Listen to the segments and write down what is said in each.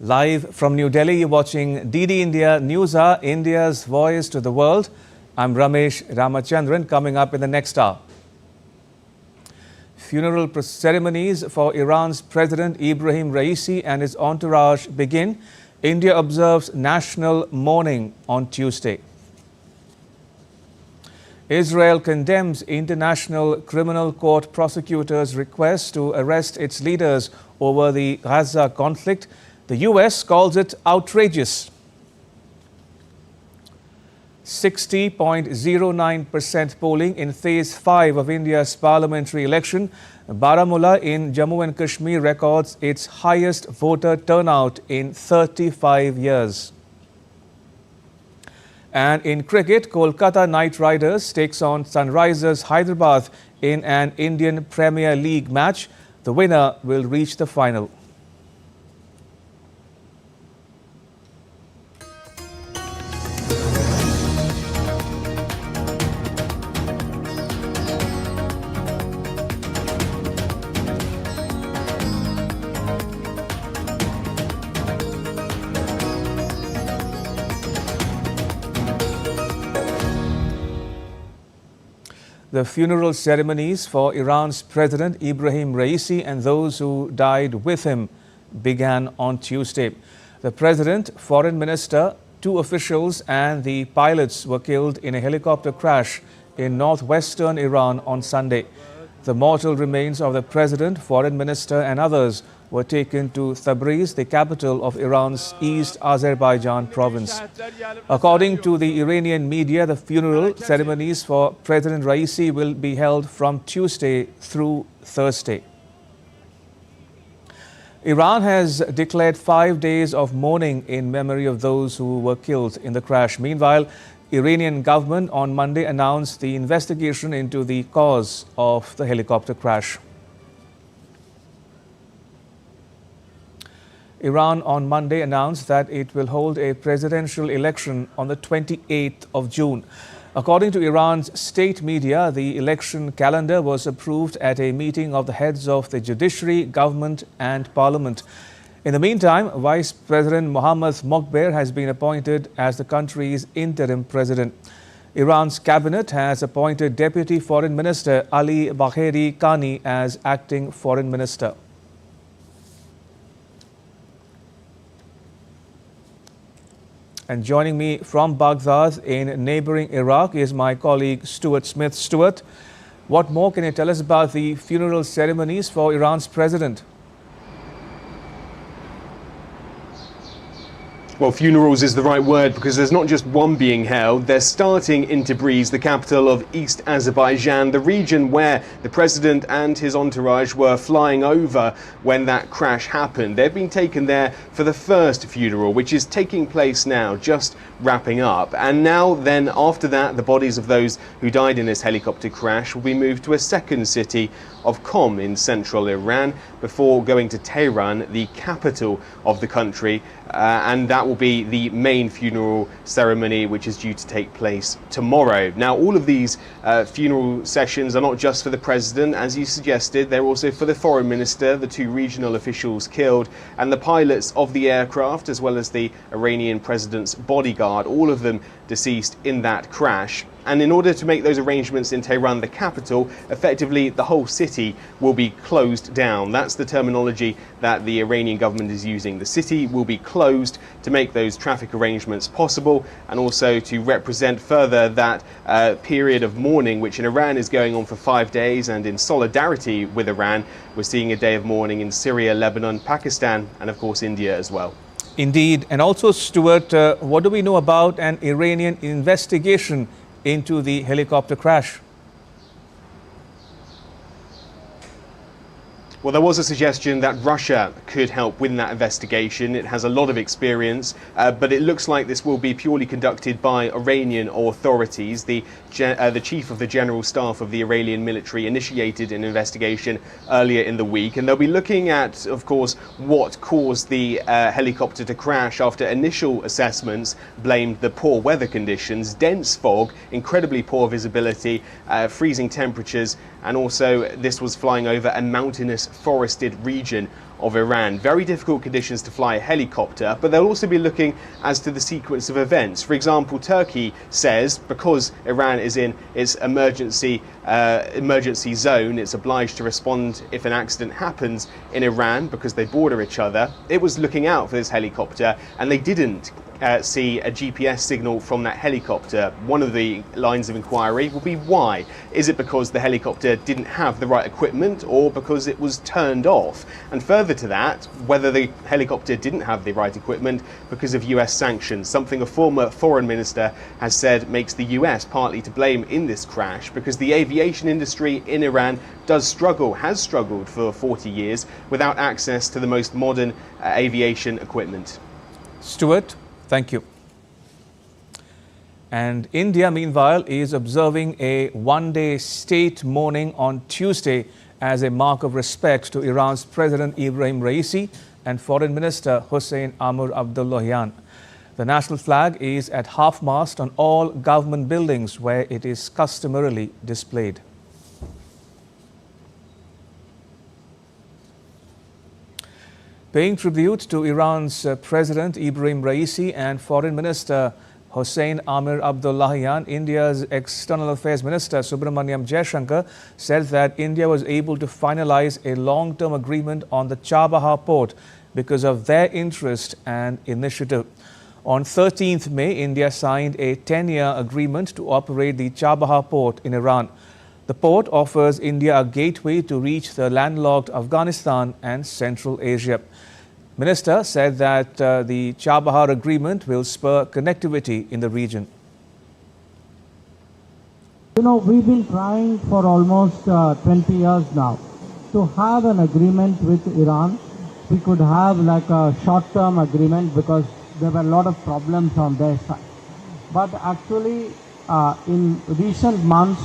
Live from New Delhi, you're watching DD India News Hour, India's voice to the world. I'm Ramesh Ramachandran. Coming up in the next hour. Funeral ceremonies for Iran's President Ibrahim Raisi and his entourage begin. India observes national mourning on Tuesday. Israel condemns International Criminal Court prosecutors' request to arrest its leaders over the Gaza conflict. The US calls it outrageous. 60.09% polling in Phase 5 of India's parliamentary election. Baramulla in Jammu and Kashmir records its highest voter turnout in 35 years. And in cricket, Kolkata Knight Riders takes on Sunrisers Hyderabad in an Indian Premier League match. The winner will reach the final. The funeral ceremonies for Iran's President Ibrahim Raisi and those who died with him began on Tuesday. The President, Foreign Minister, 2 officials and the pilots were killed in a helicopter crash in northwestern Iran on Sunday. The mortal remains of the President, Foreign Minister and others were taken to Tabriz, the capital of Iran's East Azerbaijan province. According to the Iranian media, the funeral ceremonies for President Raisi will be held from Tuesday through Thursday. Iran has declared 5 days of mourning in memory of those who were killed in the crash. Meanwhile, Iranian government on Monday announced the investigation into the cause of the helicopter crash. Iran on Monday announced that it will hold a presidential election on the 28th of June. According to Iran's state media, the election calendar was approved at a meeting of the heads of the judiciary, government and parliament. In the meantime, Vice President Mohammad Mokhber has been appointed as the country's interim president. Iran's cabinet has appointed Deputy Foreign Minister Ali Bagheri Kani as acting foreign minister. And joining me from Baghdad in neighboring Iraq is my colleague Stuart Smith. Stuart, what more can you tell us about the funeral ceremonies for Iran's president? Well, funerals is the right word because there's not just one being held. They're starting in Tabriz, the capital of East Azerbaijan, the region where the president and his entourage were flying over when that crash happened. They've been taken there for the first funeral, which is taking place now, just wrapping up. And now then, after that, the bodies of those who died in this helicopter crash will be moved to a second city of Qom in central Iran before going to Tehran, the capital of the country, and that will be the main funeral ceremony, which is due to take place tomorrow. Now, all of these funeral sessions are not just for the president, as you suggested. They're also for the foreign minister, the 2 regional officials killed, and the pilots of the aircraft, as well as the Iranian president's bodyguard, all of them deceased in that crash. And in order to make those arrangements in Tehran, the capital, effectively the whole city will be closed down. That's the terminology that the Iranian government is using. The city will be closed to make those traffic arrangements possible, and also to represent further that period of mourning, which in Iran is going on for 5 days. And in solidarity with Iran, we're seeing a day of mourning in Syria, Lebanon, Pakistan, and of course India as well. Indeed. And also, Stuart, what do we know about an Iranian investigation into the helicopter crash? Well, there was a suggestion that Russia could help with that investigation. It has a lot of experience, but it looks like this will be purely conducted by Iranian authorities. The chief of the general staff of the Iranian military initiated an investigation earlier in the week, and they'll be looking at, of course, what caused the helicopter to crash after initial assessments blamed the poor weather conditions, dense fog, incredibly poor visibility, freezing temperatures, and also this was flying over a mountainous forested region of Iran. Very difficult conditions to fly a helicopter, but they'll also be looking as to the sequence of events. For example, Turkey says because Iran is in its emergency zone, it's obliged to respond if an accident happens in Iran because they border each other. It was looking out for this helicopter and they didn't see a GPS signal from that helicopter. One of the lines of inquiry will be why. Is it because the helicopter didn't have the right equipment or because it was turned off? And further to that, whether the helicopter didn't have the right equipment because of US sanctions, something a former foreign minister has said makes the US partly to blame in this crash because the aviation industry in Iran has struggled for 40 years without access to the most modern aviation equipment. Stuart, thank you. And India, meanwhile, is observing a one-day state mourning on Tuesday as a mark of respect to Iran's President Ibrahim Raisi and Foreign Minister Hossein Amir-Abdollahian. The national flag is at half-mast on all government buildings where it is customarily displayed. Paying tribute to Iran's President Ibrahim Raisi and Foreign Minister Hossein Amir-Abdollahian, India's External Affairs Minister Subramaniam Jaishankar said that India was able to finalize a long-term agreement on the Chabahar port because of their interest and initiative. On 13th May, India signed a 10-year agreement to operate the Chabahar port in Iran. The port offers India a gateway to reach the landlocked Afghanistan and Central Asia. Minister said that the Chabahar agreement will spur connectivity in the region. You know, we've been trying for almost 20 years now to have an agreement with Iran. We could have like a short-term agreement because there were a lot of problems on their side. But actually, in recent months,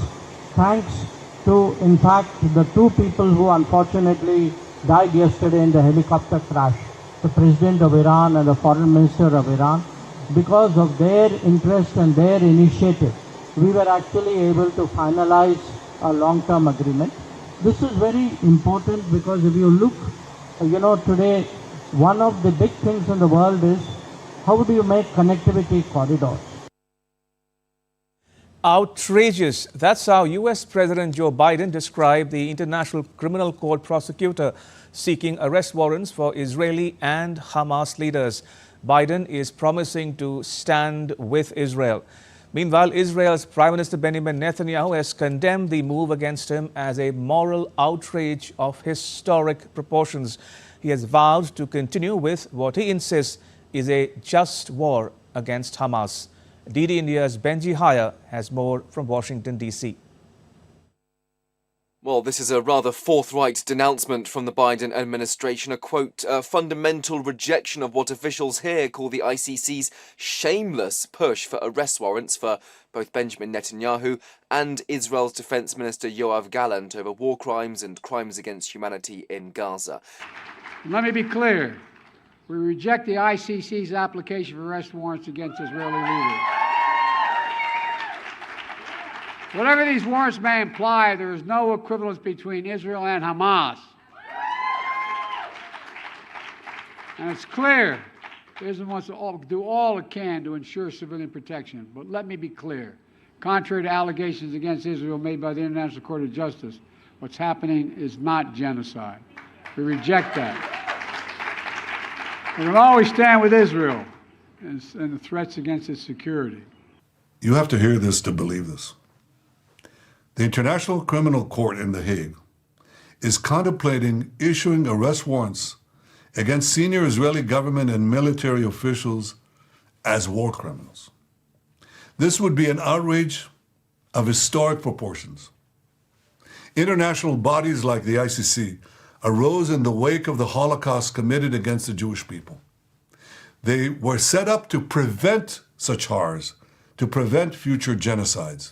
thanks to, in fact, the two people who unfortunately died yesterday in the helicopter crash, the President of Iran and the Foreign Minister of Iran, because of their interest and their initiative, we were actually able to finalize a long-term agreement. This is very important because if you look, you know, today, one of the big things in the world is how do you make connectivity corridors? Outrageous. That's how US President Joe Biden described the International Criminal Court prosecutor seeking arrest warrants for Israeli and Hamas leaders. Biden is promising to stand with Israel. Meanwhile, Israel's Prime Minister Benjamin Netanyahu has condemned the move against him as a moral outrage of historic proportions. He has vowed to continue with what he insists is a just war against Hamas. DD India's Benji Haya has more from Washington, D.C. Well, this is a rather forthright denouncement from the Biden administration, a quote, a fundamental rejection of what officials here call the ICC's shameless push for arrest warrants for both Benjamin Netanyahu and Israel's Defense Minister Yoav Gallant over war crimes and crimes against humanity in Gaza. Let me be clear. We reject the ICC's application for arrest warrants against Israeli leaders. Whatever these warrants may imply, there is no equivalence between Israel and Hamas. And it's clear Israel wants to do all it can to ensure civilian protection. But let me be clear. Contrary to allegations against Israel made by the International Court of Justice, what's happening is not genocide. We reject that. We will always stand with Israel and the threats against its security. You have to hear this to believe this. The International Criminal Court in The Hague is contemplating issuing arrest warrants against senior Israeli government and military officials as war criminals. This would be an outrage of historic proportions. International bodies like the ICC arose in the wake of the Holocaust committed against the Jewish people. They were set up to prevent such horrors, to prevent future genocides.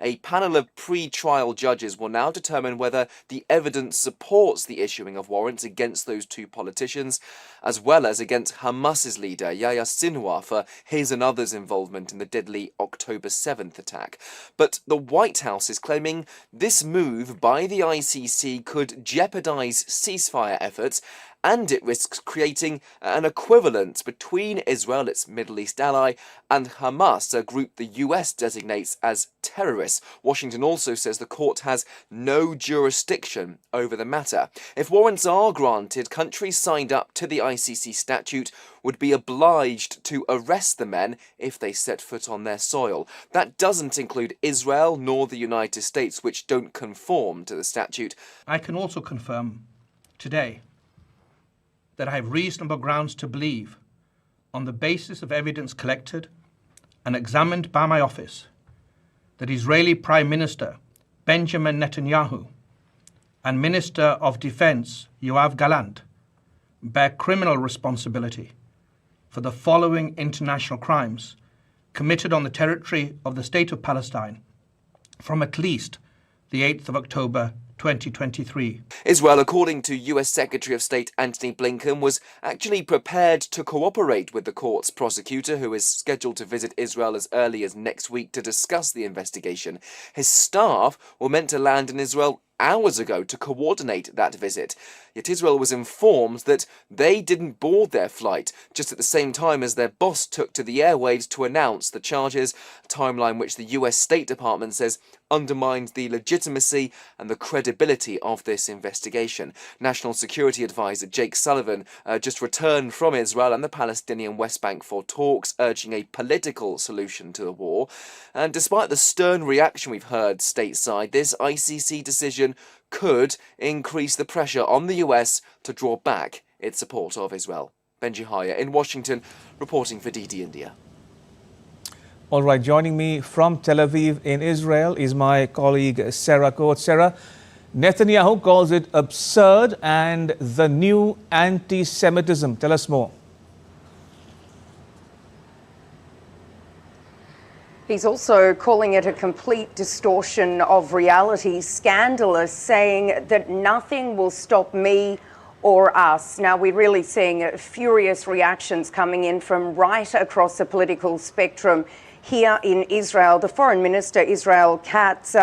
A panel of pre-trial judges will now determine whether the evidence supports the issuing of warrants against those two politicians, as well as against Hamas's leader, Yahya Sinwar, for his and others' involvement in the deadly October 7th attack. But the White House is claiming this move by the ICC could jeopardize ceasefire efforts and it risks creating an equivalent between Israel, its Middle East ally, and Hamas, a group the US designates as terrorists. Washington also says the court has no jurisdiction over the matter. If warrants are granted, countries signed up to the ICC statute would be obliged to arrest the men if they set foot on their soil. That doesn't include Israel nor the United States, which don't conform to the statute. I can also confirm today that I have reasonable grounds to believe, on the basis of evidence collected and examined by my office, that Israeli Prime Minister Benjamin Netanyahu and Minister of Defense Yoav Gallant bear criminal responsibility for the following international crimes committed on the territory of the State of Palestine from at least the 8th of October 2023. Israel, according to US Secretary of State Antony Blinken, was actually prepared to cooperate with the court's prosecutor, who is scheduled to visit Israel as early as next week to discuss the investigation. His staff were meant to land in Israel hours ago to coordinate that visit. Yet Israel was informed that they didn't board their flight, just at the same time as their boss took to the airwaves to announce the charges, a timeline which the US State Department says undermines the legitimacy and the credibility of this investigation. National Security Advisor Jake Sullivan just returned from Israel and the Palestinian West Bank for talks, urging a political solution to the war. And despite the stern reaction we've heard stateside, this ICC decision could increase the pressure on the US to draw back its support of Israel. Benji Haya in Washington, reporting for DD India. All right, joining me from Tel Aviv in Israel is my colleague Sarah Coates. Sarah, Netanyahu calls it absurd and the new anti-Semitism. Tell us more. He's also calling it a complete distortion of reality, scandalous, saying that nothing will stop me or us. Now, we're really seeing furious reactions coming in from right across the political spectrum here in Israel. The Foreign Minister, Israel Katz,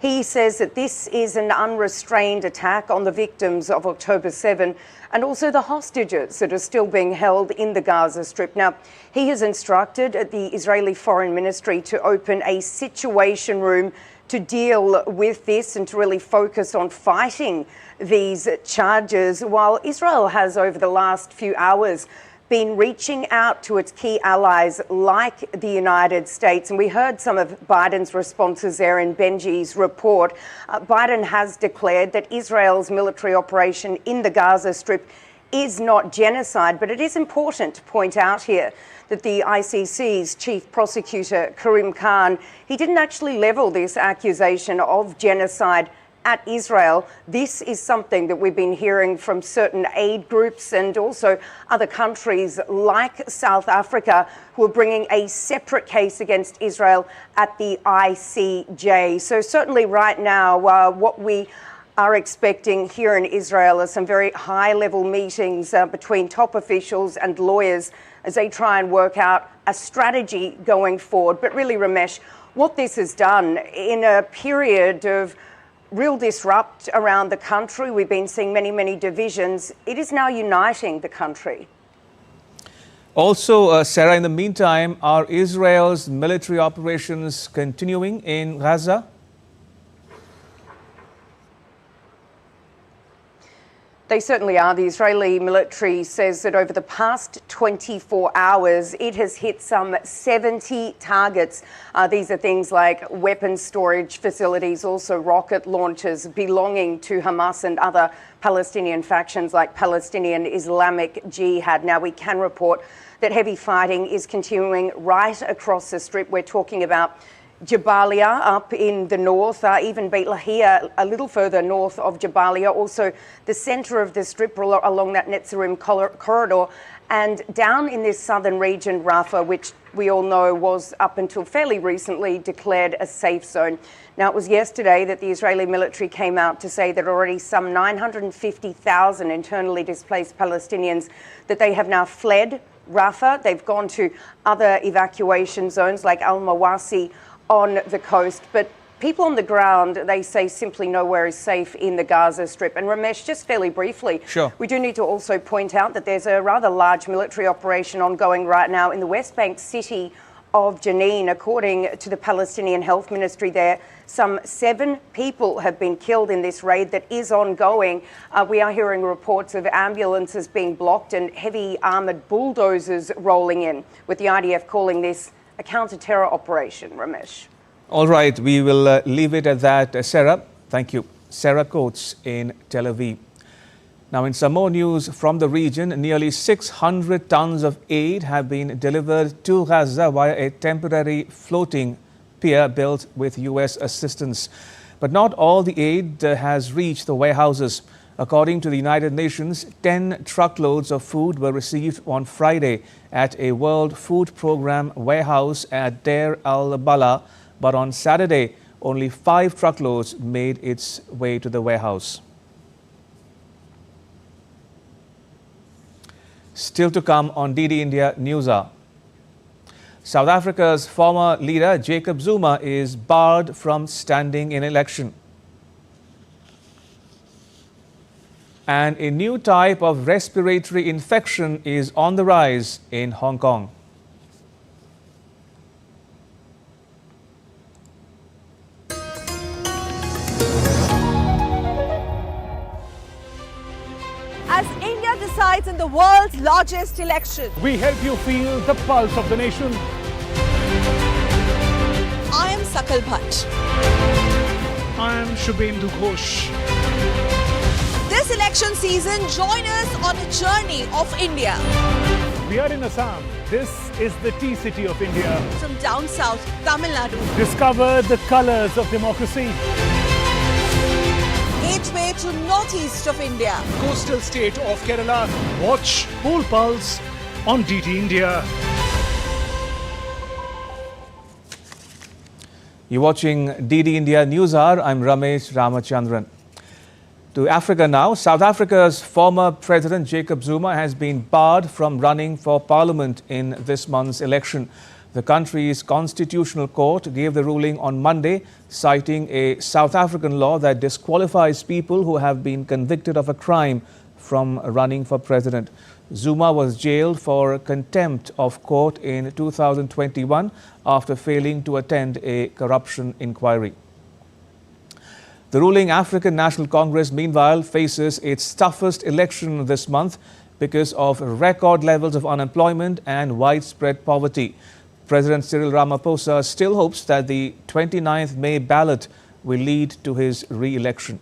he says that this is an unrestrained attack on the victims of October 7 and also the hostages that are still being held in the Gaza Strip. Now, he has instructed the Israeli Foreign Ministry to open a situation room to deal with this and to really focus on fighting these charges, while Israel has, over the last few hours, been reaching out to its key allies like the United States. And we heard some of Biden's responses there in Benji's report. Biden has declared that Israel's military operation in the Gaza Strip is not genocide, but it is important to point out here that the ICC's chief prosecutor, Karim Khan, he didn't actually level this accusation of genocide at Israel. This is something that we've been hearing from certain aid groups and also other countries like South Africa, who are bringing a separate case against Israel at the ICJ. So certainly right now, what we are expecting here in Israel are some very high-level meetings between top officials and lawyers as they try and work out a strategy going forward. But really, Ramesh, what this has done in a period of real disrupt around the country, we've been seeing many divisions, it is now uniting the country. Also, Sarah, in the meantime, are Israel's military operations continuing in Gaza? They certainly are. The Israeli military says that over the past 24 hours, it has hit some 70 targets. These are things like weapons storage facilities, also rocket launchers belonging to Hamas and other Palestinian factions like Palestinian Islamic Jihad. Now, we can report that heavy fighting is continuing right across the Strip. We're talking about Jabalia up in the north, even Beit Lahia a little further north of Jabalia, also the centre of the Strip along that Netzarim corridor, and down in this southern region, Rafah, which we all know was up until fairly recently declared a safe zone. Now, it was yesterday that the Israeli military came out to say that already some 950,000 internally displaced Palestinians, that they have now fled Rafah. They've gone to other evacuation zones like Al-Mawasi on the coast. But people on the ground, they say simply nowhere is safe in the Gaza Strip. And Ramesh, just fairly briefly, Sure. we do need to also point out that there's a rather large military operation ongoing right now in the West Bank city of Jenin. According to the Palestinian Health Ministry there, some 7 people have been killed in this raid that is ongoing. We are hearing reports of ambulances being blocked and heavy armoured bulldozers rolling in, with the IDF calling this a counter-terror operation. Ramesh. All right, we will leave it at that. Sarah, thank you. Sarah Coates in Tel Aviv. Now, in some more news from the region, nearly 600 tons of aid have been delivered to Gaza via a temporary floating pier built with U.S. assistance. But not all the aid has reached the warehouses. According to the United Nations, 10 truckloads of food were received on Friday at a World Food Programme warehouse at Deir al-Balah. But on Saturday, only 5 truckloads made its way to the warehouse. Still to come on DD India News Hour. South Africa's former leader Jacob Zuma is barred from standing in election. And a new type of respiratory infection is on the rise in Hong Kong. As India decides in the world's largest election, we help you feel the pulse of the nation. I am Sakal Bhatt. I am Shubhendu Ghosh. This election season, join us on a journey of India. We are in Assam. This is the tea city of India. From down south, Tamil Nadu. Discover the colors of democracy. Gateway to northeast of India. Coastal state of Kerala. Watch Poll Pulse on DD India. You're watching DD India News Hour. I'm Ramesh Ramachandran. To Africa now. South Africa's former President Jacob Zuma has been barred from running for parliament in this month's election. The country's constitutional court gave the ruling on Monday, citing a South African law that disqualifies people who have been convicted of a crime from running for president. Zuma was jailed for contempt of court in 2021 after failing to attend a corruption inquiry. The ruling African National Congress, meanwhile, faces its toughest election this month because of record levels of unemployment and widespread poverty. President Cyril Ramaphosa still hopes that the 29th May ballot will lead to his re-election.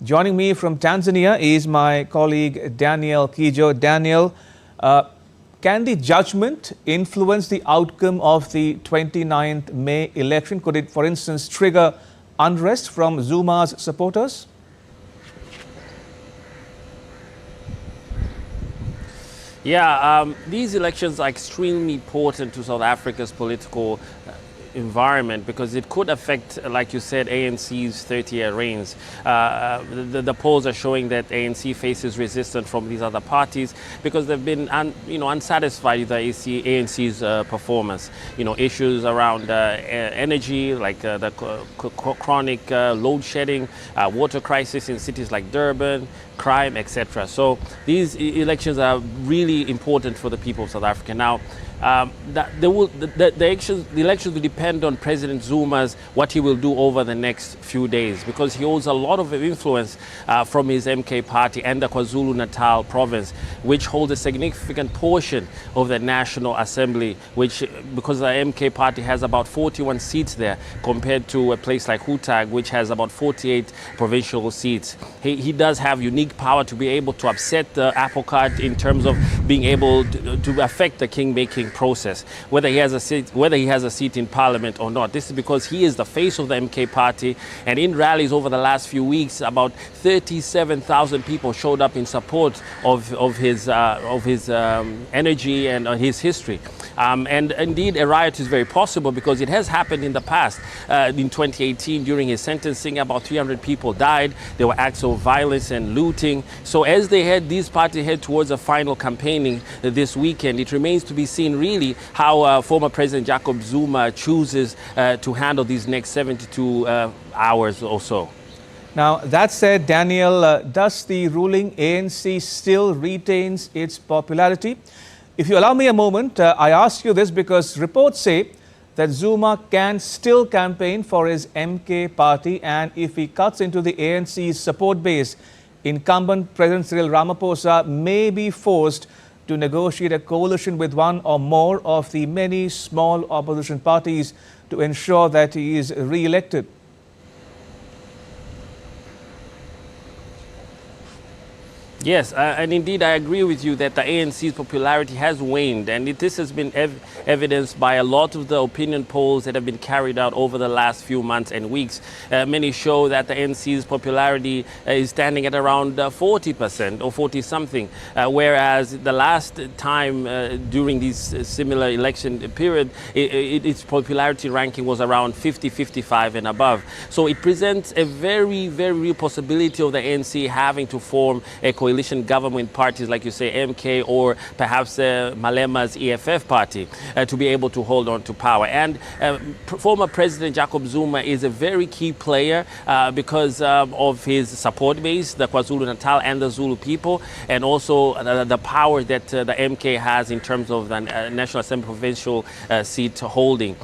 Joining me from Tanzania is my colleague Daniel Kijo. Daniel, can the judgment influence the outcome of the 29th May election? Could it, for instance, trigger unrest from Zuma's supporters? Yeah, these elections are extremely important to South Africa's political environment because it could affect, like you said, ANC's 30-year reigns. The polls are showing that ANC faces resistance from these other parties because they've been unsatisfied with the ANC's performance. Issues around energy, like the chronic load shedding, water crisis in cities like Durban, crime, etc. So these elections are really important for the people of South Africa. Now, the elections will depend on President Zuma's what he will do over the next few days, because he holds a lot of influence from his MK party and the KwaZulu-Natal province, which holds a significant portion of the National Assembly, which, because the MK party has about 41 seats there compared to a place like Gauteng, which has about 48 provincial seats. He does have unique power to be able to upset the apple cart in terms of being able to affect the king-making process, whether he has a seat in parliament or not. This is because he is the face of the MK party, and in rallies over the last few weeks, about 37,000 people showed up in support of his energy and his history. And indeed, a riot is very possible because it has happened in the past. In 2018, during his sentencing, about 300 people died. There were acts of violence and looting. So as these parties head towards a final campaigning this weekend, it remains to be seen really how former President Jacob Zuma chooses to handle these next 72 hours or so. Now, that said, Daniel, does the ruling ANC still retains its popularity? If you allow me a moment, I ask you this because reports say that Zuma can still campaign for his MK party, and if he cuts into the ANC's support base, incumbent President Cyril Ramaphosa may be forced to negotiate a coalition with one or more of the many small opposition parties to ensure that he is re-elected. Yes, and indeed I agree with you that the ANC's popularity has waned, and this has been evidenced by a lot of the opinion polls that have been carried out over the last few months and weeks. Many show that the ANC's popularity is standing at around 40% or 40-something, whereas the last time during this similar election period, its popularity ranking was around 50, 55 and above. So it presents a very, very real possibility of the ANC having to form a coalition government parties, like you say, MK or perhaps Malema's EFF party, to be able to hold on to power. And former President Jacob Zuma is a very key player because of his support base, the KwaZulu-Natal and the Zulu people, and also the power that the MK has in terms of the National Assembly provincial seat holding.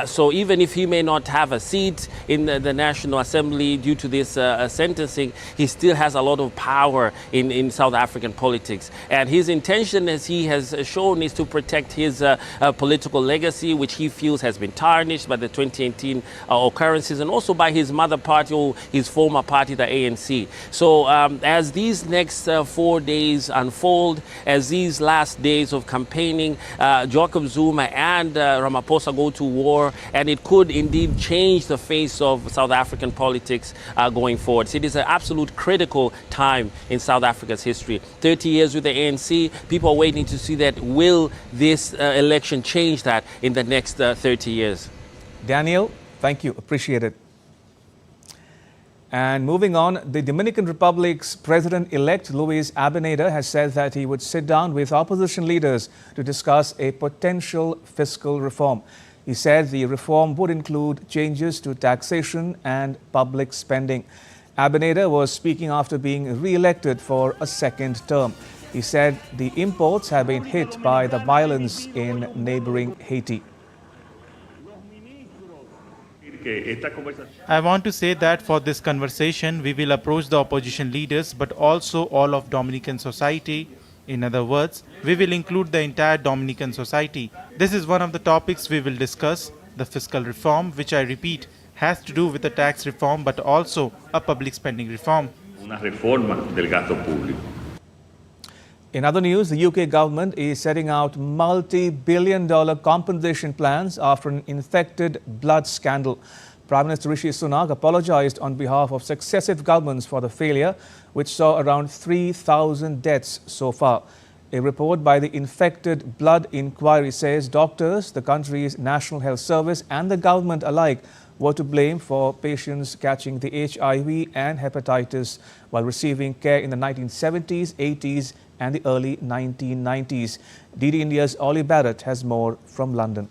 So even if he may not have a seat in the National Assembly due to this sentencing, he still has a lot of power in South African politics. And his intention, as he has shown, is to protect his political legacy, which he feels has been tarnished by the 2018 occurrences and also by his mother party or his former party, the ANC. So as these next 4 days unfold, as these last days of campaigning, Jacob Zuma and Ramaphosa go to war, and it could indeed change the face of South African politics going forward. So it is an absolute critical time in South Africa's history. 30 years with the ANC, people are waiting to see that will this election change that in the next 30 years. Daniel, thank you. Appreciate it. And moving on, the Dominican Republic's President-elect Luis Abinadar has said that he would sit down with opposition leaders to discuss a potential fiscal reform. He said the reform would include changes to taxation and public spending. Abinadar was speaking after being re-elected for a second term. He said the imports have been hit by the violence in neighboring Haiti. I want to say that for this conversation, we will approach the opposition leaders, but also all of Dominican society. In other words, we will include the entire Dominican society. This is one of the topics we will discuss, the fiscal reform, which I repeat, has to do with the tax reform, but also a public spending reform. In other news, the UK government is setting out multi-billion-dollar compensation plans after an infected blood scandal. Prime Minister Rishi Sunak apologized on behalf of successive governments for the failure, which saw around 3,000 deaths so far. A report by the Infected Blood Inquiry says doctors, the country's National Health Service and the government alike were to blame for patients catching the HIV and hepatitis while receiving care in the 1970s, 80s and the early 1990s. DD India's Ollie Barrett has more from London.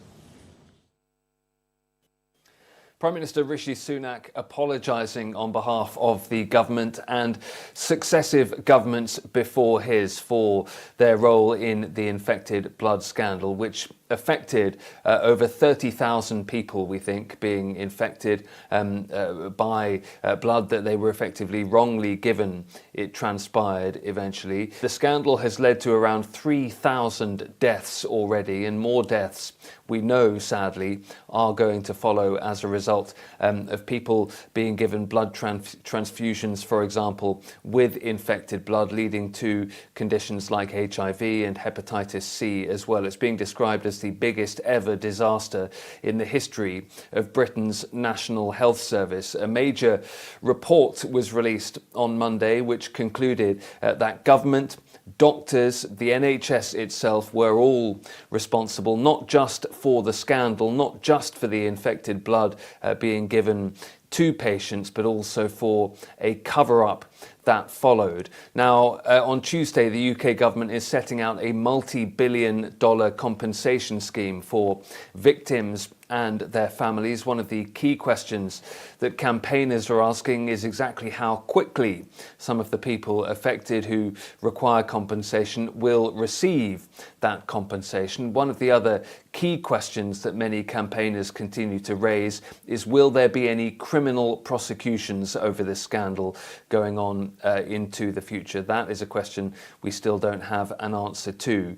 Prime Minister Rishi Sunak apologising on behalf of the government and successive governments before his for their role in the infected blood scandal, which affected over 30,000 people, we think, being infected by blood that they were effectively wrongly given. It transpired eventually. The scandal has led to around 3,000 deaths already, and more deaths, we know, sadly, are going to follow as a result of people being given blood transfusions, for example, with infected blood, leading to conditions like HIV and hepatitis C as well. It's being described as as the biggest ever disaster in the history of Britain's National Health Service. A major report was released on Monday which concluded that government, doctors, the NHS itself were all responsible, not just for the scandal, not just for the infected blood being given to patients, but also for a cover-up that followed. Now, on Tuesday, the UK government is setting out a multi-billion-dollar compensation scheme for victims and their families. One of the key questions that campaigners are asking is exactly how quickly some of the people affected who require compensation will receive that compensation. One of the other key questions that many campaigners continue to raise is, will there be any criminal prosecutions over this scandal going on into the future? That is a question we still don't have an answer to.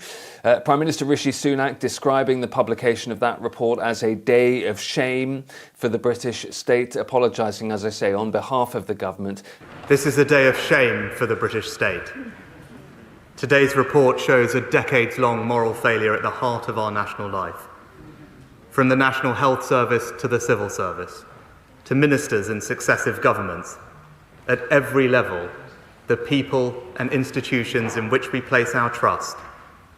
Prime Minister Rishi Sunak describing the publication of that report as a day of shame for the British state, apologising, as I say, on behalf of the government. This is a day of shame for the British state. Today's report shows a decades-long moral failure at the heart of our national life. From the National Health Service to the civil service, to ministers in successive governments, at every level, the people and institutions in which we place our trust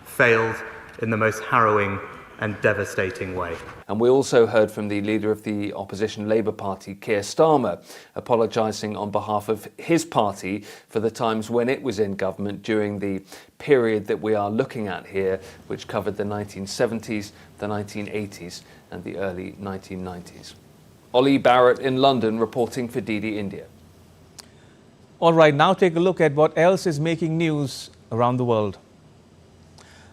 failed in the most harrowing and devastating way. And we also heard from the leader of the opposition Labour Party, Keir Starmer, apologising on behalf of his party for the times when it was in government during the period that we are looking at here, which covered the 1970s, the 1980s and the early 1990s. Ollie Barrett in London reporting for DD India. All right, now take a look at what else is making news around the world.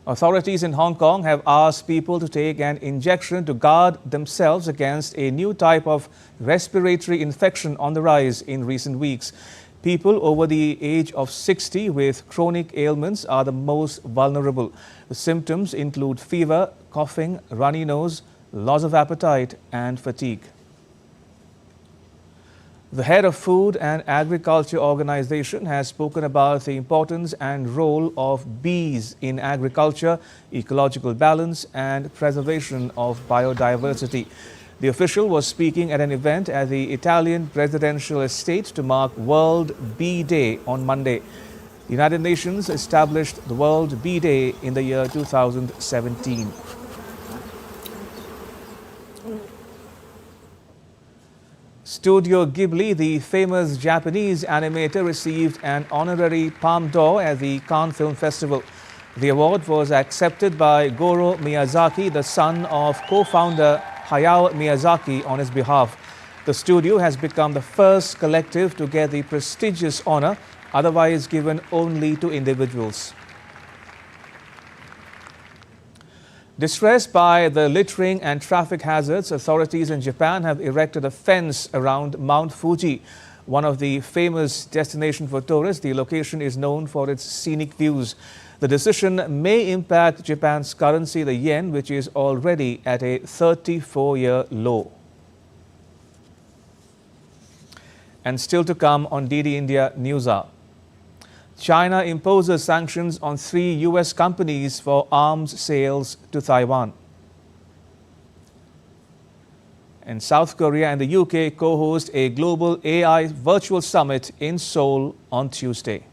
Authorities in Hong Kong have asked people to take an injection to guard themselves against a new type of respiratory infection on the rise in recent weeks. People over the age of 60 with chronic ailments are the most vulnerable. The symptoms include fever, coughing, runny nose, loss of appetite and fatigue. The head of Food and Agriculture Organization has spoken about the importance and role of bees in agriculture, ecological balance and preservation of biodiversity. The official was speaking at an event at the Italian presidential estate to mark World Bee Day on Monday. The United Nations established the World Bee Day in the year 2017. Studio Ghibli, the famous Japanese animator, received an honorary Palme d'Or at the Cannes Film Festival. The award was accepted by Goro Miyazaki, the son of co-founder Hayao Miyazaki, on his behalf. The studio has become the first collective to get the prestigious honor, otherwise given only to individuals. Distressed by the littering and traffic hazards, authorities in Japan have erected a fence around Mount Fuji, one of the famous destinations for tourists. The location is known for its scenic views. The decision may impact Japan's currency, the yen, which is already at a 34-year low. And still to come on DD India News Hour. China imposes sanctions on 3 US companies for arms sales to Taiwan. And South Korea and the UK co-host a global AI virtual summit in Seoul on Tuesday.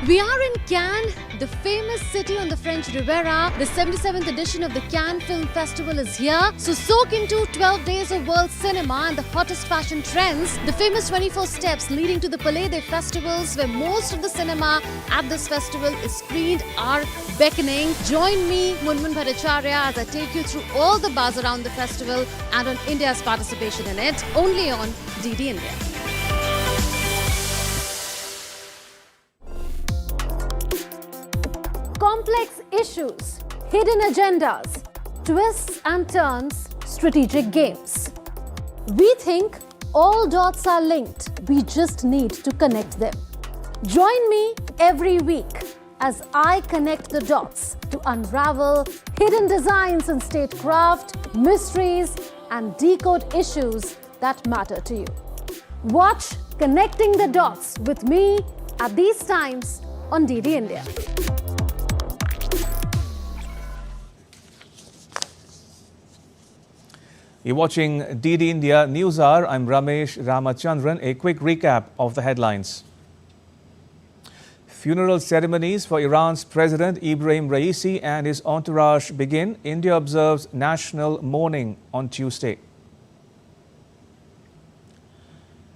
We are in Cannes, the famous city on the French Riviera. The 77th edition of the Cannes Film Festival is here. So soak into 12 days of world cinema and the hottest fashion trends. The famous 24 steps leading to the Palais des Festivals, where most of the cinema at this festival is screened, are beckoning. Join me, Munmun Bhattacharya, as I take you through all the buzz around the festival and on India's participation in it, only on DD India. Complex issues, hidden agendas, twists and turns, strategic games. We think all dots are linked. We just need to connect them. Join me every week as I connect the dots to unravel hidden designs in statecraft, mysteries, and decode issues that matter to you. Watch Connecting the Dots with me at these times on DD India. You're watching DD India News Hour. I'm Ramesh Ramachandran. A quick recap of the headlines. Funeral ceremonies for Iran's President Ibrahim Raisi and his entourage begin. India observes national mourning on Tuesday.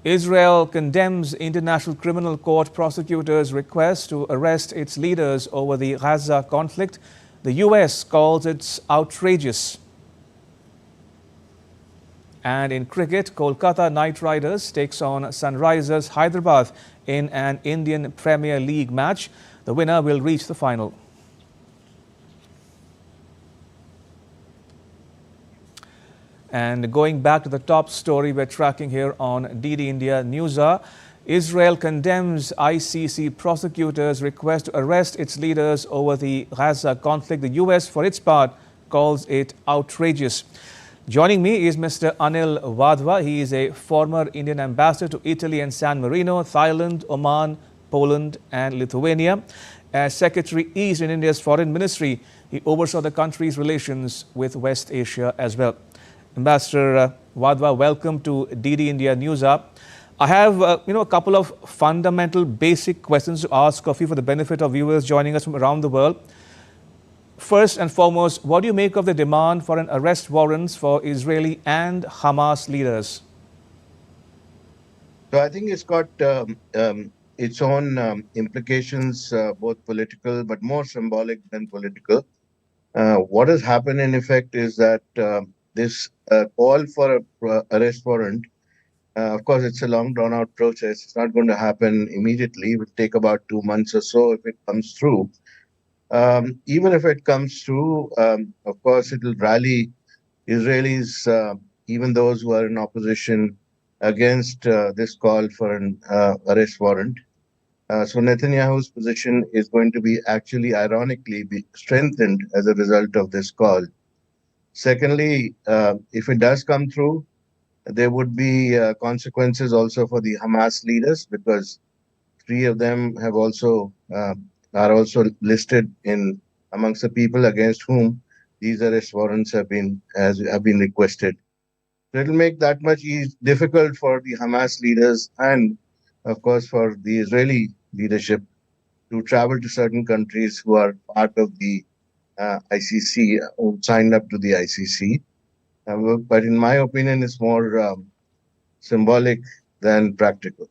Israel condemns International Criminal Court prosecutors' request to arrest its leaders over the Gaza conflict. The US calls it outrageous. And in cricket, Kolkata Knight Riders takes on Sunrisers Hyderabad in an Indian Premier League match. The winner will reach the final. And going back to the top story we're tracking here on DD India News Hour, Israel condemns ICC prosecutors' request to arrest its leaders over the Gaza conflict. The US, for its part, calls it outrageous. Joining me is Mr. Anil Wadhwa. He is a former Indian ambassador to Italy and San Marino, Thailand, Oman, Poland and Lithuania. As Secretary East in India's Foreign Ministry, he oversaw the country's relations with West Asia as well. Ambassador Wadhwa, welcome to DD India News Hour. I have a couple of fundamental basic questions to ask of you for the benefit of viewers joining us from around the world. First and foremost, what do you make of the demand for an arrest warrants for Israeli and Hamas leaders? So I think it's got its own implications, both political but more symbolic than political. What has happened in effect is that this call for an arrest warrant, of course, it's a long drawn-out process. It's not going to happen immediately. It will take about 2 months or so if it comes through. Even if it comes through, of course, it will rally Israelis, even those who are in opposition, against this call for an arrest warrant. So Netanyahu's position is going to be actually, ironically, be strengthened as a result of this call. Secondly, if it does come through, there would be consequences also for the Hamas leaders, because 3 of them have also are also listed in amongst the people against whom these arrest warrants have been requested. So it will make that much difficult for the Hamas leaders and, of course, for the Israeli leadership to travel to certain countries who are part of the ICC, who signed up to the ICC. But in my opinion, it's more symbolic than practical.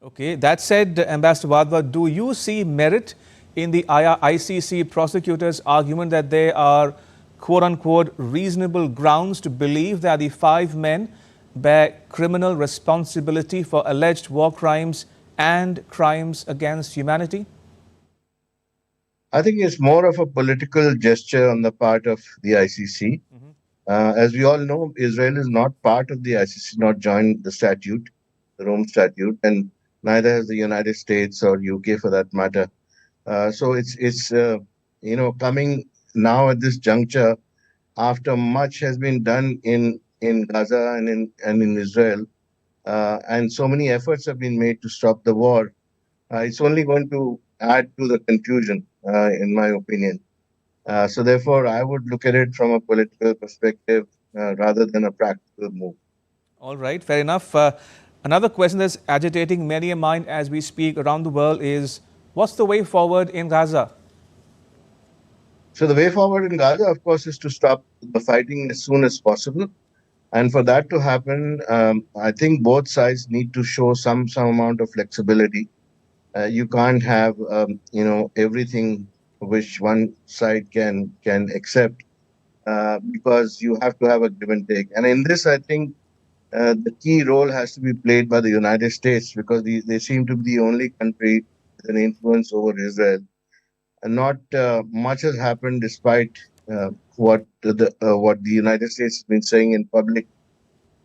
Okay, that said, Ambassador Wadhwa, do you see merit in the ICC prosecutors' argument that there are quote-unquote reasonable grounds to believe that the 5 men bear criminal responsibility for alleged war crimes and crimes against humanity? I think it's more of a political gesture on the part of the ICC. As we all know, Israel is not part of the ICC, not joined the statute, the Rome Statute, and neither has the United States or UK for that matter. So it's coming now at this juncture after much has been done in Gaza and in Israel, and so many efforts have been made to stop the war. It's only going to add to the confusion, in my opinion. So therefore, I would look at it from a political perspective rather than a practical move. All right, fair enough. Another question that's agitating many a mind as we speak around the world is, what's the way forward in Gaza? So the way forward in Gaza, of course, is to stop the fighting as soon as possible. And for that to happen, I think both sides need to show some amount of flexibility. You can't have, everything which one side can accept, because you have to have a give and take. And in this, I think the key role has to be played by the United States, because they seem to be the only country with an influence over Israel. And not much has happened despite what the United States has been saying in public.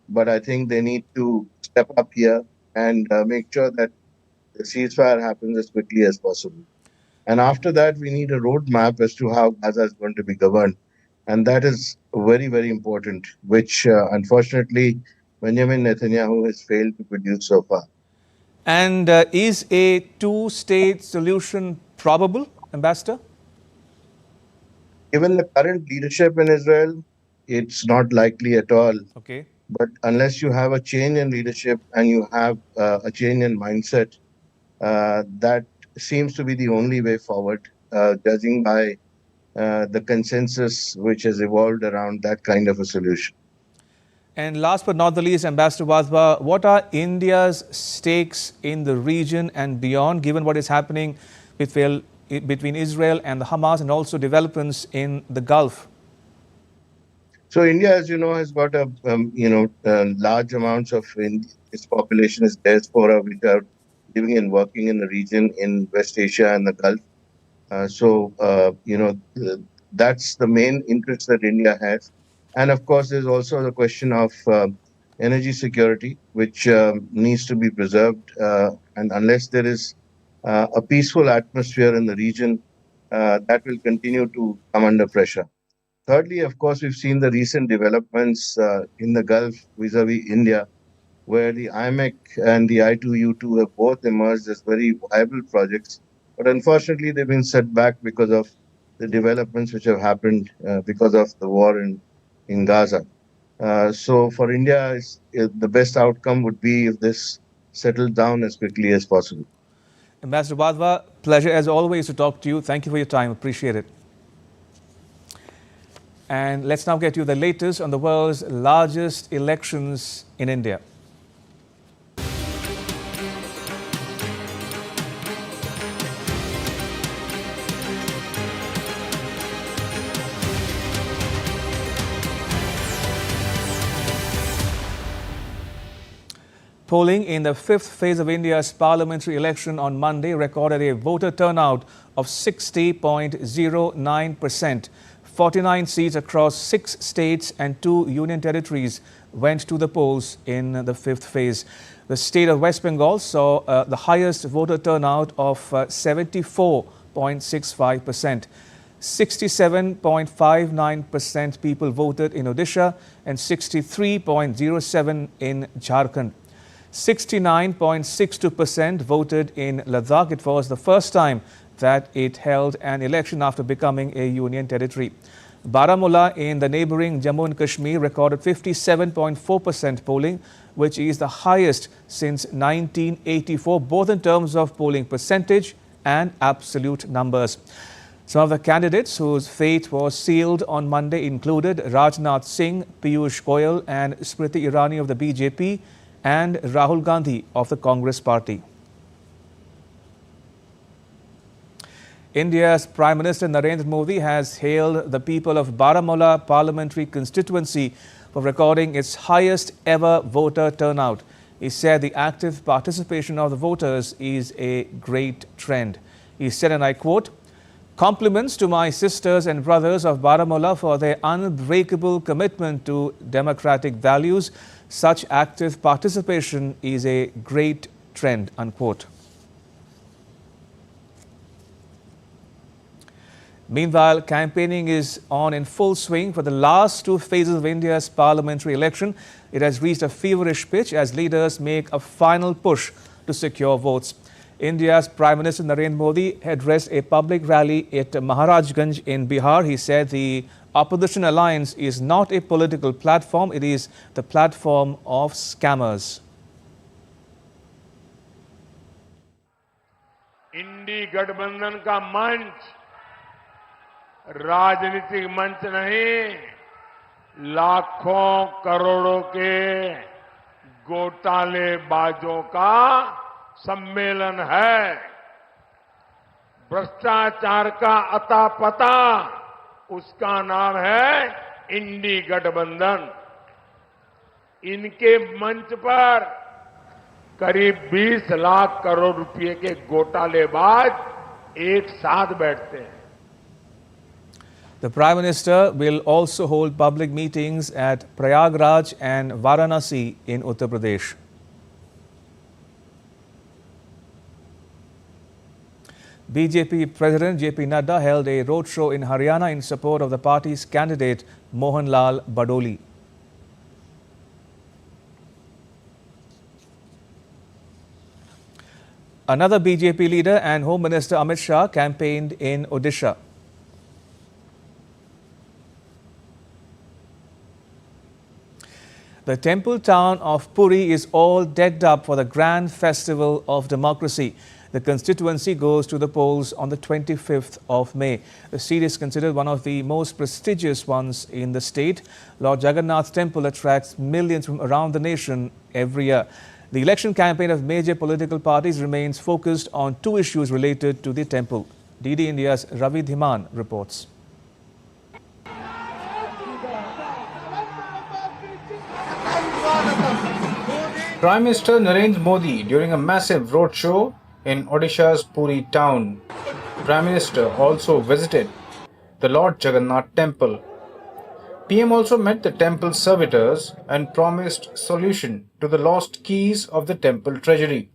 But I think they need to step up here and make sure that the ceasefire happens as quickly as possible. And after that, we need a roadmap as to how Gaza is going to be governed. And that is very, very important, which unfortunately Benjamin Netanyahu has failed to produce so far. And is a two-state solution probable, Ambassador? Given the current leadership in Israel, it's not likely at all. Okay. But unless you have a change in leadership and you have a change in mindset, that seems to be the only way forward, judging by the consensus which has evolved around that kind of a solution. And last but not the least, Ambassador Wadhwa, what are India's stakes in the region and beyond, given what is happening between Israel and the Hamas and also developments in the Gulf? So India, as you know, has got a large amounts of its population is diaspora, which are living and working in the region in West Asia and the Gulf. That's the main interest that India has. And of course, there's also the question of energy security, which needs to be preserved. And unless there is a peaceful atmosphere in the region, that will continue to come under pressure. Thirdly, of course, we've seen the recent developments in the Gulf vis-a-vis India, where the IMEC and the I2U2 have both emerged as very viable projects. But unfortunately, they've been set back because of the developments which have happened because of the war in Gaza. So for India, the best outcome would be if this settles down as quickly as possible. Ambassador Wadhwa, pleasure as always to talk to you. Thank you for your time. Appreciate it. And let's now get you the latest on the world's largest elections in India. Polling in the fifth phase of India's parliamentary election on Monday recorded a voter turnout of 60.09%. 49 seats across 6 states and 2 union territories went to the polls in the fifth phase. The state of West Bengal saw the highest voter turnout of 74.65%. 67.59% people voted in Odisha and 63.07% in Jharkhand. 69.62% voted in Ladakh. It was the first time that it held an election after becoming a union territory. Baramulla in the neighboring Jammu and Kashmir recorded 57.4% polling, which is the highest since 1984, both in terms of polling percentage and absolute numbers. Some of the candidates whose fate was sealed on Monday included Rajnath Singh, Piyush Goyal and Smriti Irani of the BJP and Rahul Gandhi of the Congress Party. India's Prime Minister Narendra Modi has hailed the people of Baramulla parliamentary constituency for recording its highest ever voter turnout. He said the active participation of the voters is a great trend. He said, and I quote, "Compliments to my sisters and brothers of Baramulla for their unbreakable commitment to democratic values. Such active participation is a great trend," unquote. Meanwhile, campaigning is on in full swing for the last 2 phases of India's parliamentary election. It has reached a feverish pitch as leaders make a final push to secure votes. India's Prime Minister Narendra Modi addressed a public rally at Maharajganj in Bihar. He said the opposition alliance is not a political platform, it is the platform of scammers. इंडी गठबंधन का मंच राजनीतिक मंच नहीं, लाखों करोड़ों के घोटालेबाजों का सम्मेलन है। भ्रष्टाचार का अता पता, उसका नाम है इंडी गठबंधन। इनके मंच पर करीब 20 लाख करोड़ रुपए के घोटालेबाज एक साथ बैठते हैं। The Prime Minister will also hold public meetings at Prayagraj and Varanasi in Uttar Pradesh. BJP President JP Nadda held a roadshow in Haryana in support of the party's candidate Mohanlal Badoli. Another BJP leader and Home Minister Amit Shah campaigned in Odisha. The temple town of Puri is all decked up for the grand festival of democracy. The constituency goes to the polls on the 25th of May. The seat is considered one of the most prestigious ones in the state. Lord Jagannath Temple attracts millions from around the nation every year. The election campaign of major political parties remains focused on two issues related to the temple. DD India's Ravi Dhiman reports. Prime Minister Narendra Modi during a massive roadshow in Odisha's Puri town. Prime Minister also visited the Lord Jagannath Temple. PM also met the temple servitors and promised solution to the lost keys of the temple treasury.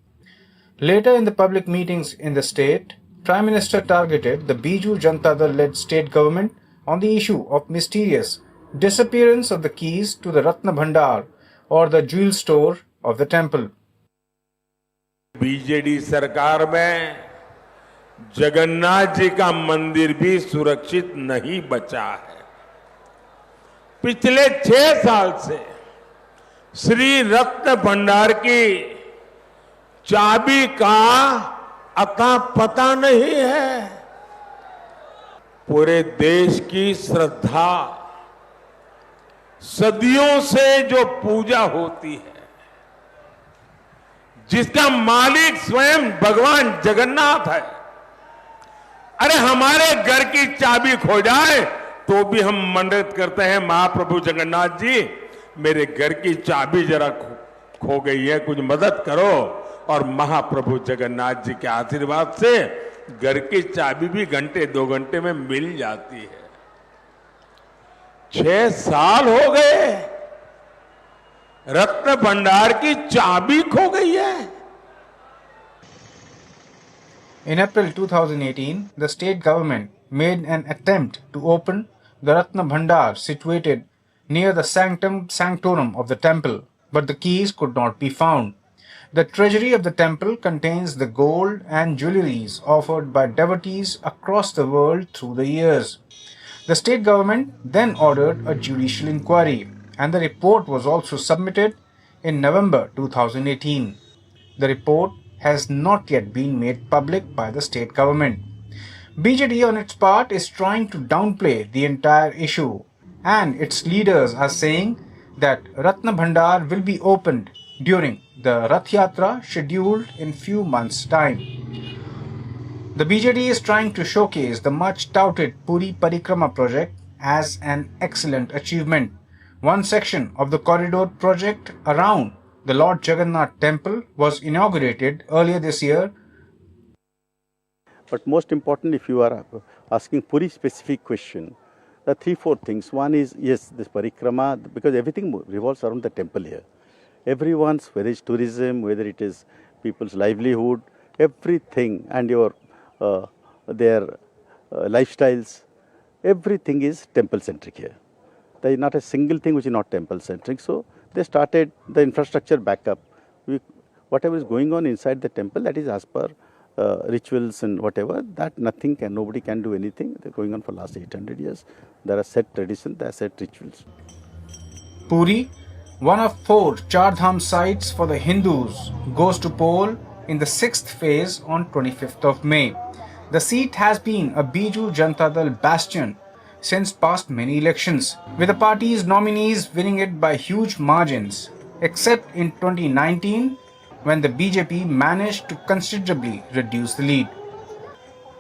Later in the public meetings in the state, Prime Minister targeted the Biju Janata Dal-led state government on the issue of mysterious disappearance of the keys to the Ratna Bhandar or the jewel store of the temple. BJD सरकार में जगन्नाथ जी का मंदिर भी सुरक्षित नहीं बचा है। पिछले 6 साल से श्री रत्न भंडार की चाबी का अता पता नहीं है। पूरे देश की श्रद्धा, सदियों से जो पूजा होती है, जिसका मालिक स्वयं भगवान जगन्नाथ है, अरे हमारे घर की चाबी खो जाए तो भी हम मन्नत करते हैं, महाप्रभु जगन्नाथ जी मेरे घर की चाबी जरा खो गई है, कुछ मदद करो। और महाप्रभु जगन्नाथ जी के आशीर्वाद से घर की चाबी भी घंटे 2 घंटे में मिल जाती है। 6 साल हो गए, रत्न भंडार की चाबी खो गई है। In April 2018, the state government made an attempt to open the Ratna Bhandar situated near the sanctum sanctorum of the temple, but the keys could not be found. The treasury of the temple contains the gold and jewelries offered by devotees across the world through the years. The state government then ordered a judicial inquiry, and the report was also submitted in November 2018. The report has not yet been made public by the state government. BJD on its part is trying to downplay the entire issue, and its leaders are saying that Ratna Bhandar will be opened during the Rath Yatra scheduled in few months' time. The BJD is trying to showcase the much touted Puri Parikrama project as an excellent achievement. One section of the corridor project around the Lord Jagannath Temple was inaugurated earlier this year. But most important, if you are asking Puri specific question, there are 3-4 things. One is, yes, this parikrama, because everything revolves around the temple here. Everyone's, whether it's tourism, whether it is people's livelihood, everything, and their lifestyles, everything is temple centric here. There is not a single thing which is not temple centric. So they started the infrastructure backup. Whatever is going on inside the temple, that is as per rituals and whatever, that nobody can do anything. They're going on for last 800 years. There are set traditions, there are set rituals. Puri, one of 4 Char Dham sites for the Hindus, goes to poll in the 6th phase on 25th of May. The seat has been a Biju Janata Dal bastion since past many elections, with the party's nominees winning it by huge margins, except in 2019 when the BJP managed to considerably reduce the lead.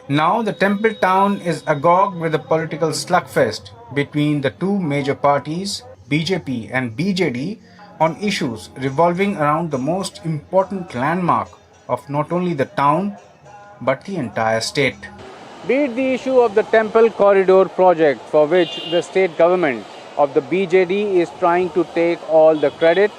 Now the temple town is agog with a political slugfest between the two major parties, BJP and BJD, on issues revolving around the most important landmark of not only the town but the entire state. Be it the issue of the temple corridor project, for which the state government of the BJD is trying to take all the credit,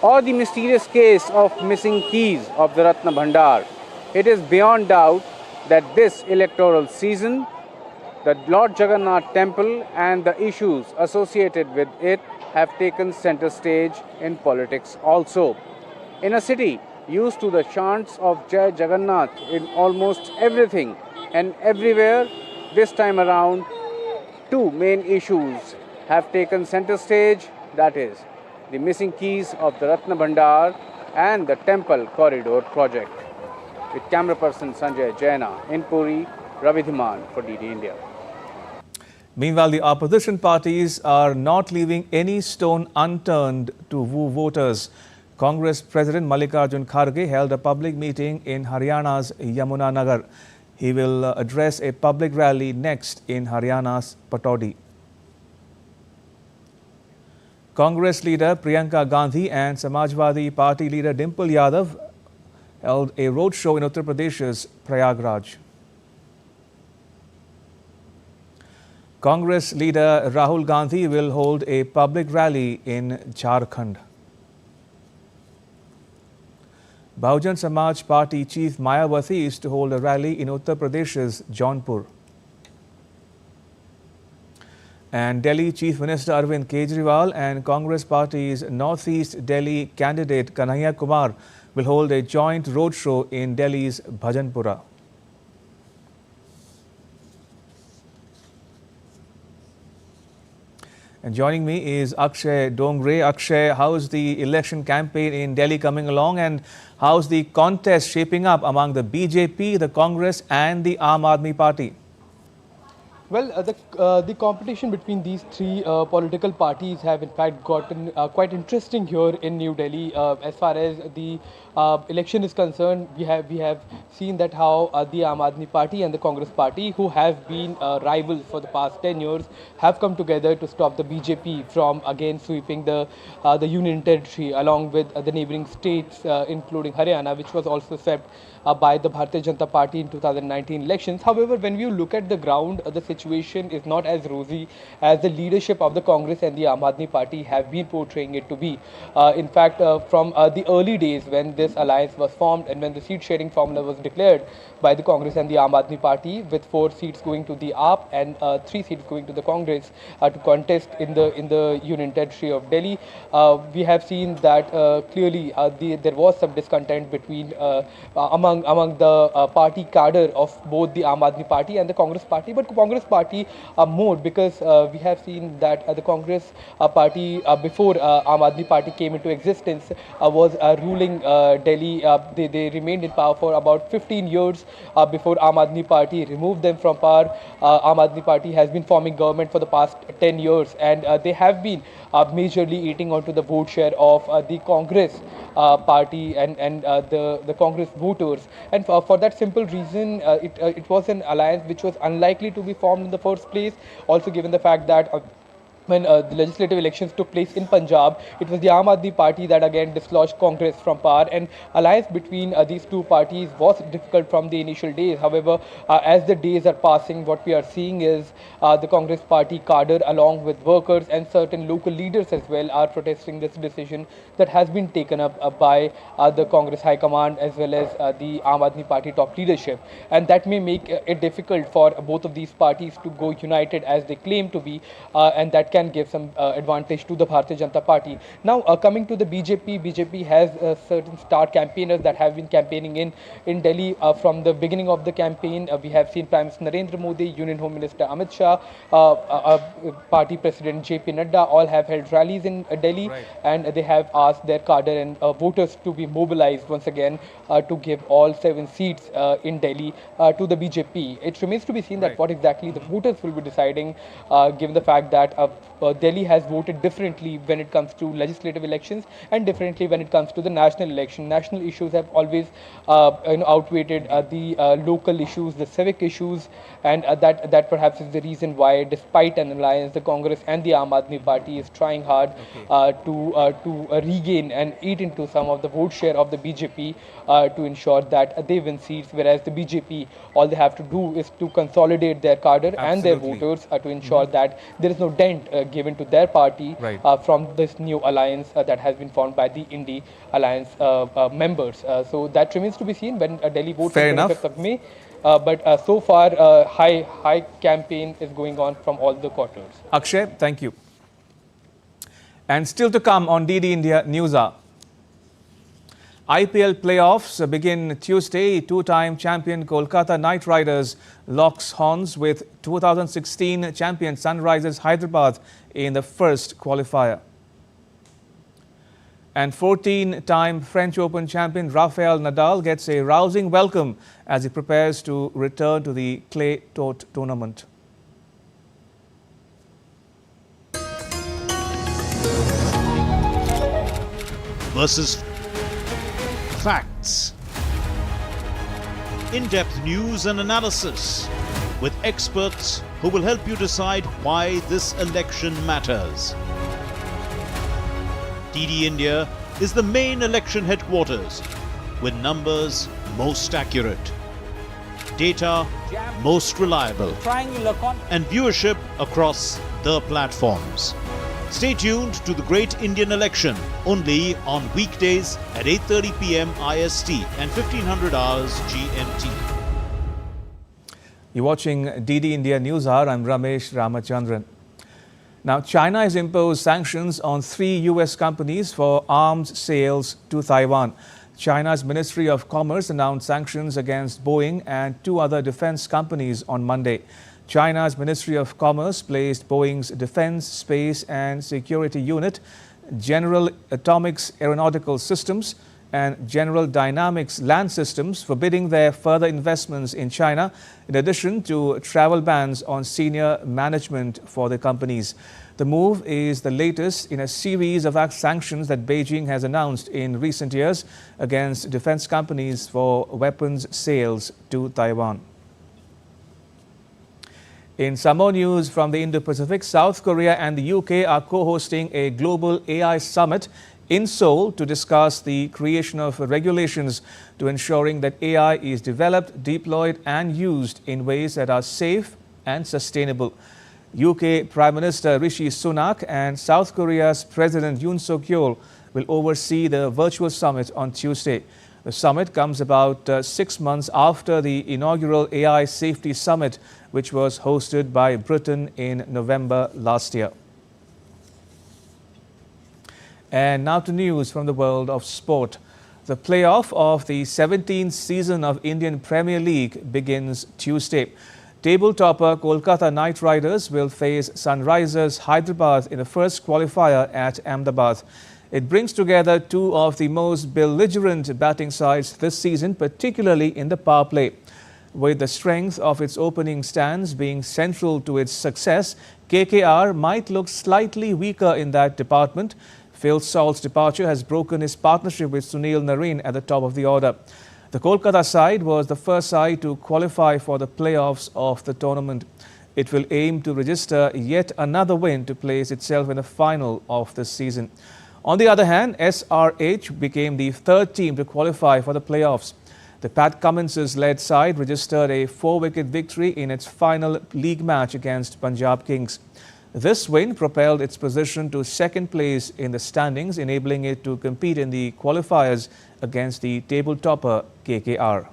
or the mysterious case of missing keys of the Ratna Bhandar, it is beyond doubt that this electoral season, the Lord Jagannath Temple and the issues associated with it have taken center stage in politics also. In a city used to the chants of Jai Jagannath in almost everything and everywhere. This time around, two main issues have taken center stage, that is, the missing keys of the Ratna Bhandar and the Temple Corridor project. With camera person Sanjay Jaina in Puri, Ravi Dhiman for DD India. Meanwhile, the opposition parties are not leaving any stone unturned to woo voters. Congress President Mallikarjun Kharge held a public meeting in Haryana's Yamuna Nagar. He will address a public rally next in Haryana's Pataudi. Congress leader Priyanka Gandhi and Samajwadi Party leader Dimple Yadav held a roadshow in Uttar Pradesh's Prayagraj. Congress leader Rahul Gandhi will hold a public rally in Jharkhand. Bahujan Samaj Party chief Mayawati is to hold a rally in Uttar Pradesh's Jaunpur. And Delhi Chief Minister Arvind Kejriwal and Congress Party's Northeast Delhi candidate Kanhaiya Kumar will hold a joint roadshow in Delhi's Bhajanpura. And joining me is Akshay Dongre. Akshay, how is the election campaign in Delhi coming along, and how's the contest shaping up among the BJP, the Congress and the Aam Aadmi Party? Well, the competition between these three political parties have in fact gotten quite interesting here in New Delhi. As far as the election is concerned, we have seen that how the Aam Aadmi Party and the Congress Party, who have been rivals for the past 10 years, have come together to stop the BJP from again sweeping the union territory along with the neighbouring states, including Haryana, which was also swept by the Bharatiya Janata Party in 2019 elections. However, when we look at the ground, the situation is not as rosy as the leadership of the Congress and the Aam Aadmi Party have been portraying it to be. In fact, from the early days when this alliance was formed and when the seat sharing formula was declared by the Congress and the Aam Aadmi Party, with 4 seats going to the AAP and 3 seats going to the Congress to contest in the union territory of Delhi, we have seen that clearly there was some discontent between among the party cadre of both the Aam Aadmi Party and the Congress Party, but Congress Party more, because we have seen that the Congress Party before Aam Aadmi Party came into existence was ruling Delhi. They remained in power for about 15 years before Aam Aadmi Party removed them from power. Aam Aadmi Party has been forming government for the past 10 years, and they have been majorly eating onto the vote share of the Congress Party and the Congress voters. And for that simple reason, it was an alliance which was unlikely to be formed in the first place. Also, given the fact that when the legislative elections took place in Punjab, it was the Aam Aadmi Party that again dislodged Congress from power, and alliance between these two parties was difficult from the initial days. However, as the days are passing, what we are seeing is the Congress Party cadre along with workers and certain local leaders as well are protesting this decision that has been taken up by the Congress High Command as well as the Aam Aadmi Party top leadership, and that may make it difficult for both of these parties to go united as they claim to be, and that can give some advantage to the Bharatiya Janata Party. Now, coming to the BJP has certain star campaigners that have been campaigning in Delhi from the beginning of the campaign. We have seen Prime Minister Narendra Modi, Union Home Minister Amit Shah, Party President JP Nadda, all have held rallies in Delhi, and they have asked their cadre and voters to be mobilized once again to give all 7 seats in Delhi to the BJP. It remains to be seen that what exactly the voters will be deciding, given the fact that Delhi has voted differently when it comes to legislative elections and differently when it comes to the national election. National issues have always outweighed the local issues, the civic issues, and that perhaps is the reason why, despite an alliance, the Congress and the Aam Aadmi Party is trying hard to regain and eat into some of the vote share of the BJP to ensure that they win seats, whereas the BJP, all they have to do is to consolidate their cadre and their voters to ensure that there is no dent given to their party from this new alliance that has been formed by the Indy Alliance members. So that remains to be seen when Delhi votes on the 25th of May. But so far, high campaign is going on from all the quarters. Akshay, thank you. And still to come on DD India News Hour. IPL playoffs begin Tuesday. Two-time champion Kolkata Knight Riders locks horns with 2016 champion Sunrisers Hyderabad in the first qualifier. And 14-time French Open champion Rafael Nadal gets a rousing welcome as he prepares to return to the clay court tournament. Versus facts. In-depth news and analysis with experts who will help you decide why this election matters. DD India is the main election headquarters with numbers most accurate, data most reliable, and viewership across the platforms. Stay tuned to the Great Indian Election only on weekdays at 8:30 p.m. IST and 1500 hours GMT. You're watching DD India News Hour. I'm Ramesh Ramachandran. Now, China has imposed sanctions on 3 U.S. companies for arms sales to Taiwan. China's Ministry of Commerce announced sanctions against Boeing and 2 other defense companies on Monday. China's Ministry of Commerce placed Boeing's Defense, Space and Security Unit, General Atomics Aeronautical Systems and General Dynamics Land Systems, forbidding their further investments in China, in addition to travel bans on senior management for the companies. The move is the latest in a series of sanctions that Beijing has announced in recent years against defense companies for weapons sales to Taiwan. In some more news from the Indo-Pacific, South Korea and the UK are co-hosting a global AI summit in Seoul to discuss the creation of regulations to ensuring that AI is developed, deployed and used in ways that are safe and sustainable. UK Prime Minister Rishi Sunak and South Korea's President Yoon Suk-yeol will oversee the virtual summit on Tuesday. The summit comes about 6 months after the inaugural AI Safety Summit, which was hosted by Britain in November last year. And now to news from the world of sport. The playoff of the 17th season of Indian Premier League begins Tuesday. Table topper Kolkata Knight Riders will face Sunrisers Hyderabad in the first qualifier at Ahmedabad. It brings together 2 of the most belligerent batting sides this season, particularly in the power play. With the strength of its opening stands being central to its success, KKR might look slightly weaker in that department. Phil Salt's departure has broken his partnership with Sunil Narine at the top of the order. The Kolkata side was the first side to qualify for the playoffs of the tournament. It will aim to register yet another win to place itself in the final of this season. On the other hand, SRH became the 3rd team to qualify for the playoffs. The Pat Cummins-led side registered a 4-wicket victory in its final league match against Punjab Kings. This win propelled its position to 2nd place in the standings, enabling it to compete in the qualifiers against the table topper KKR.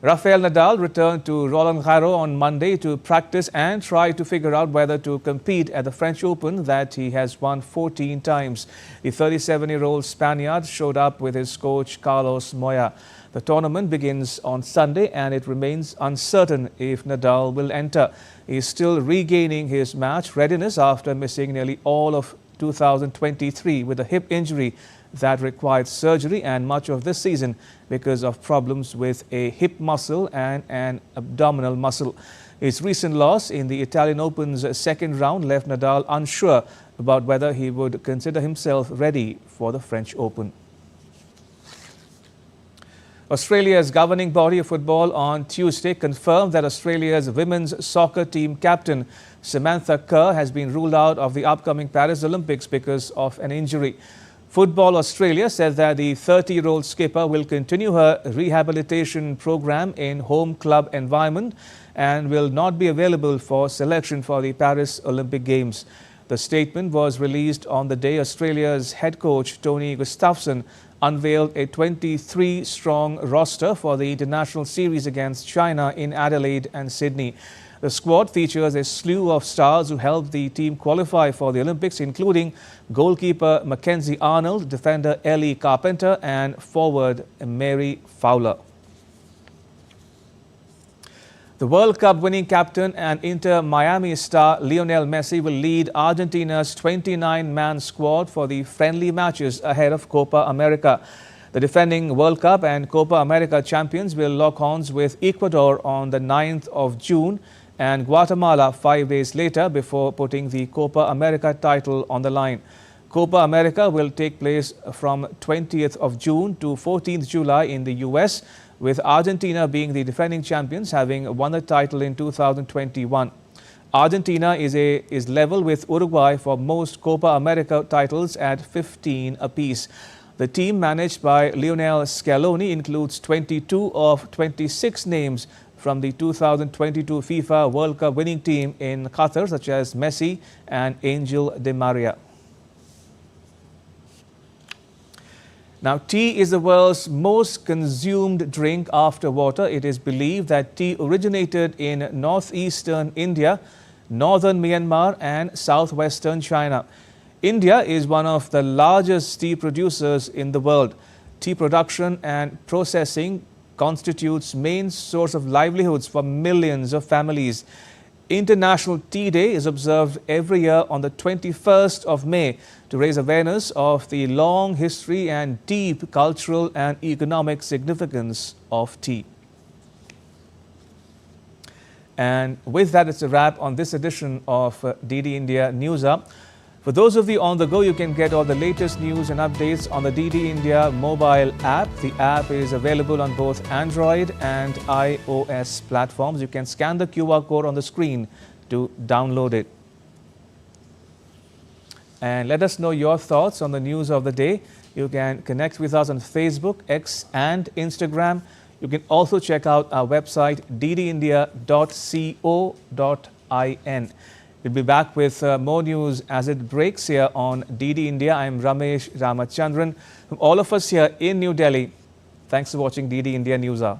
Rafael Nadal returned to Roland Garros on Monday to practice and try to figure out whether to compete at the French Open that he has won 14 times. The 37-year-old Spaniard showed up with his coach Carlos Moya. The tournament begins on Sunday and it remains uncertain if Nadal will enter. He is still regaining his match readiness after missing nearly all of 2023 with a hip injury that required surgery and much of this season because of problems with a hip muscle and an abdominal muscle. His recent loss in the Italian Open's 2nd round left Nadal unsure about whether he would consider himself ready for the French Open. Australia's governing body of football on Tuesday confirmed that Australia's women's soccer team captain Samantha Kerr has been ruled out of the upcoming Paris Olympics because of an injury. Football Australia said that the 30-year-old skipper will continue her rehabilitation program in home club environment and will not be available for selection for the Paris Olympic Games. The statement was released on the day Australia's head coach Tony Gustafsson unveiled a 23-strong roster for the international series against China in Adelaide and Sydney. The squad features a slew of stars who helped the team qualify for the Olympics, including goalkeeper Mackenzie Arnold, defender Ellie Carpenter and forward Mary Fowler. The World Cup winning captain and Inter Miami star Lionel Messi will lead Argentina's 29-man squad for the friendly matches ahead of Copa America. The defending World Cup and Copa America champions will lock horns with Ecuador on the 9th of June and Guatemala 5 days later before putting the Copa America title on the line. Copa America will take place from 20th of June to 14th July in the US, with Argentina being the defending champions, having won the title in 2021. Argentina is level with Uruguay for most Copa America titles at 15 apiece. The team managed by Lionel Scaloni includes 22 of 26 names from the 2022 FIFA World Cup winning team in Qatar, such as Messi and Angel Di Maria. Now, tea is the world's most consumed drink after water. It is believed that tea originated in northeastern India, northern Myanmar and southwestern China. India is one of the largest tea producers in the world. Tea production and processing constitutes main source of livelihoods for millions of families. International Tea Day is observed every year on the 21st of May to raise awareness of the long history and deep cultural and economic significance of tea. And with that, it's a wrap on this edition of DD India News Up. For those of you on the go, you can get all the latest news and updates on the DD India mobile app. The app is available on both Android and iOS platforms. You can scan the QR code on the screen to download it. And let us know your thoughts on the news of the day. You can connect with us on Facebook, X and Instagram. You can also check out our website ddindia.co.in. We'll be back with more news as it breaks here on DD India. I'm Ramesh Ramachandran. From all of us here in New Delhi, thanks for watching DD India News Hour.